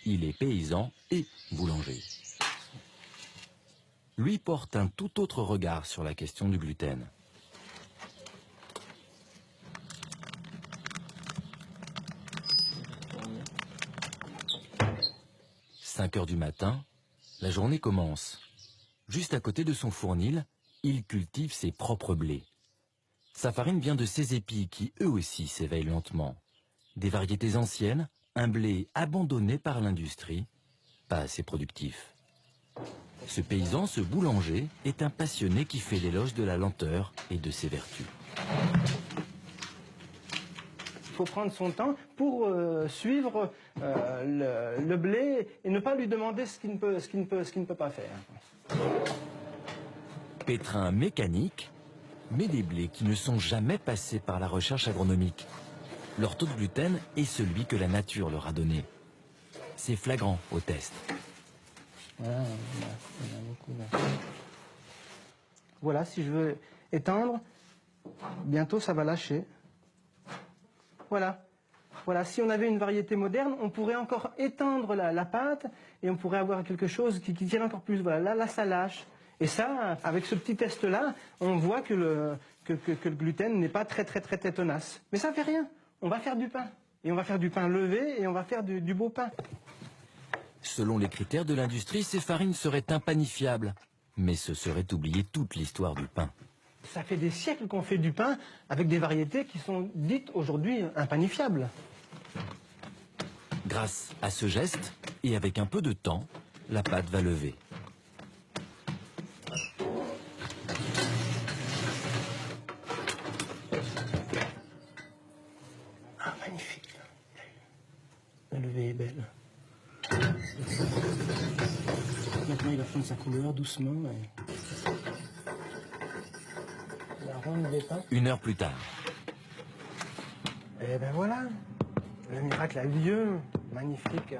Il est paysan et boulanger. Lui porte un tout autre regard sur la question du gluten. « 5 heures du matin, la journée commence. Juste à côté de son fournil, il cultive ses propres blés. Sa farine vient de ses épis qui, eux aussi, s'éveillent lentement. Des variétés anciennes, un blé abandonné par l'industrie, pas assez productif. Ce paysan, ce boulanger, est un passionné qui fait l'éloge de la lenteur et de ses vertus. Il faut prendre son temps pour suivre le blé et ne pas lui demander ce qu'il ne peut pas faire. Pétrin mécanique, mais des blés qui ne sont jamais passés par la recherche agronomique. Leur taux de gluten est celui que la nature leur a donné. C'est flagrant au test. Voilà, il y en a beaucoup là. Voilà, si je veux étendre, bientôt ça va lâcher. Voilà. Voilà, si on avait une variété moderne, on pourrait encore étendre la pâte et on pourrait avoir quelque chose qui tire encore plus. Voilà, là ça lâche. Et ça, avec ce petit test-là, on voit que le gluten n'est pas très tenace. Mais ça fait rien. On va faire du pain. Et on va faire du pain levé et on va faire du beau pain. Selon les critères de l'industrie, ces farines seraient impanifiables. Mais ce serait oublier toute l'histoire du pain. Ça fait des siècles qu'on fait du pain avec des variétés qui sont dites aujourd'hui impanifiables. Grâce à ce geste, et avec un peu de temps, la pâte va lever. Ah, magnifique. La levée est belle. Maintenant, il va prendre sa couleur doucement. La ronde des pains. 1 heure plus tard. Et ben voilà. Le miracle a eu lieu. Magnifique.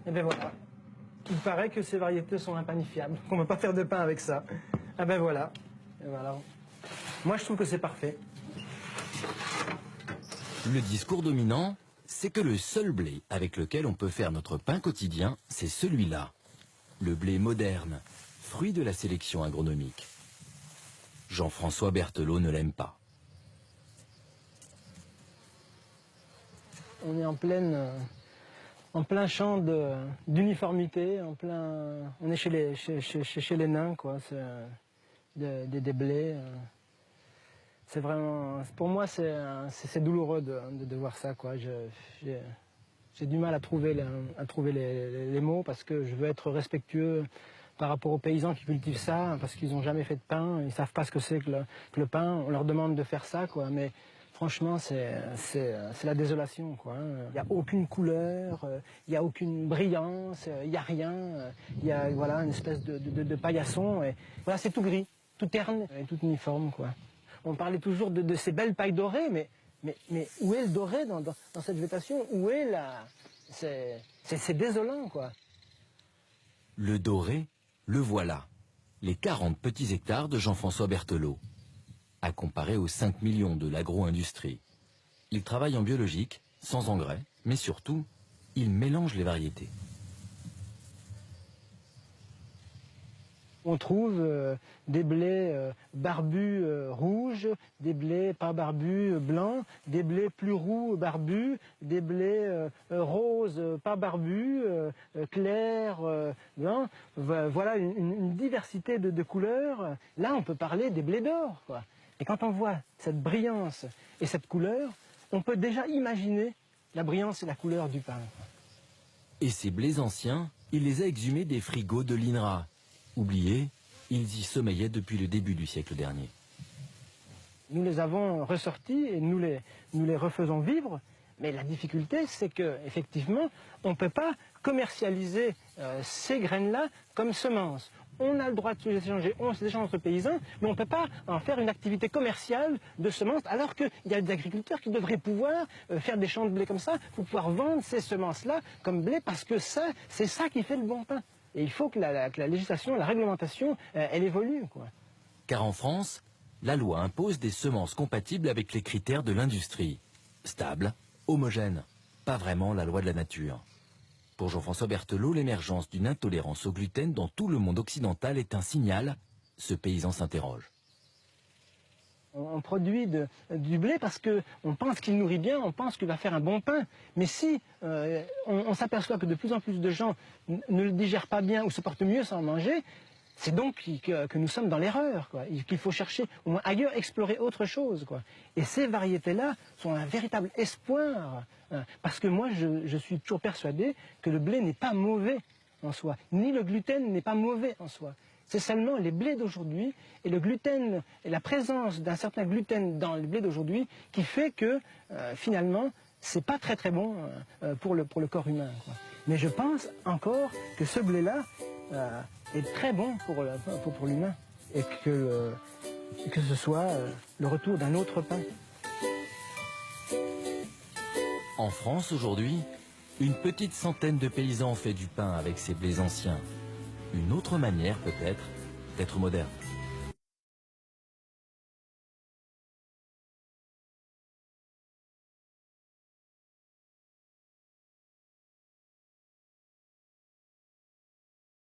Et ben voilà. Il paraît que ces variétés sont impanifiables. Qu'on ne peut pas faire de pain avec ça. Ah ben voilà. Et voilà. Moi, je trouve que c'est parfait. Le discours dominant, c'est que le seul blé avec lequel on peut faire notre pain quotidien, c'est celui-là. Le blé moderne, fruit de la sélection agronomique. Jean-François Berthelot ne l'aime pas. On est en plein champ d'uniformité, on est chez les nains, quoi. Des blés. C'est vraiment, pour moi, c'est douloureux de voir ça, quoi. J'ai du mal à trouver les mots parce que je veux être respectueux par rapport aux paysans qui cultivent ça, parce qu'ils n'ont jamais fait de pain, ils ne savent pas ce que c'est que le pain. On leur demande de faire ça, quoi. Mais franchement, c'est la désolation, quoi. Il n'y a aucune couleur, il n'y a aucune brillance, il n'y a rien. Il y a voilà, une espèce de paillasson. Et voilà, c'est tout gris, tout terne et tout uniforme, quoi. On parlait toujours de ces belles pailles dorées, mais où est le doré dans cette végétation? Où est la... C'est désolant, quoi. Le doré, le voilà. Les 40 petits hectares de Jean-François Berthelot. À comparer aux 5 millions de l'agro-industrie. Il travaille en biologique, sans engrais, mais surtout, il mélange les variétés. On trouve des blés barbus rouges, des blés pas barbus blancs, des blés plus roux barbus, des blés roses pas barbus, clairs blancs. Voilà une diversité de couleurs. Là, on peut parler des blés d'or, quoi. Et quand on voit cette brillance et cette couleur, on peut déjà imaginer la brillance et la couleur du pain. Et ces blés anciens, il les a exhumés des frigos de l'INRA. Oubliés, ils y sommeillaient depuis le début du siècle dernier. Nous les avons ressortis et nous les refaisons vivre. Mais la difficulté, c'est qu'effectivement, on ne peut pas commercialiser ces graines-là comme semences. On a le droit de se les échanger, on se les échange entre paysans, mais on ne peut pas en faire une activité commerciale de semences, alors qu'il y a des agriculteurs qui devraient pouvoir faire des champs de blé comme ça, pour pouvoir vendre ces semences-là comme blé, parce que ça, c'est ça qui fait le bon pain. Et il faut que la législation, la réglementation, elle évolue, quoi. Car en France, la loi impose des semences compatibles avec les critères de l'industrie. Stables, homogènes, pas vraiment la loi de la nature. Pour Jean-François Berthelot, l'émergence d'une intolérance au gluten dans tout le monde occidental est un signal. Ce paysan s'interroge. On produit du blé parce qu'on pense qu'il nourrit bien, on pense qu'il va faire un bon pain. Mais si on s'aperçoit que de plus en plus de gens ne le digèrent pas bien ou se portent mieux sans manger, c'est donc que nous sommes dans l'erreur, qu'il faut chercher au moins ailleurs, explorer autre chose, quoi. Et ces variétés-là sont un véritable espoir, hein, parce que moi je suis toujours persuadé que le blé n'est pas mauvais en soi, ni le gluten n'est pas mauvais en soi. C'est seulement les blés d'aujourd'hui et le gluten et la présence d'un certain gluten dans les blés d'aujourd'hui qui fait que finalement c'est pas très bon pour le corps humain, quoi. Mais je pense encore que ce blé-là est très bon pour l'humain et que ce soit le retour d'un autre pain. En France aujourd'hui, une petite centaine de paysans ont fait du pain avec ces blés anciens. Une autre manière peut-être d'être moderne.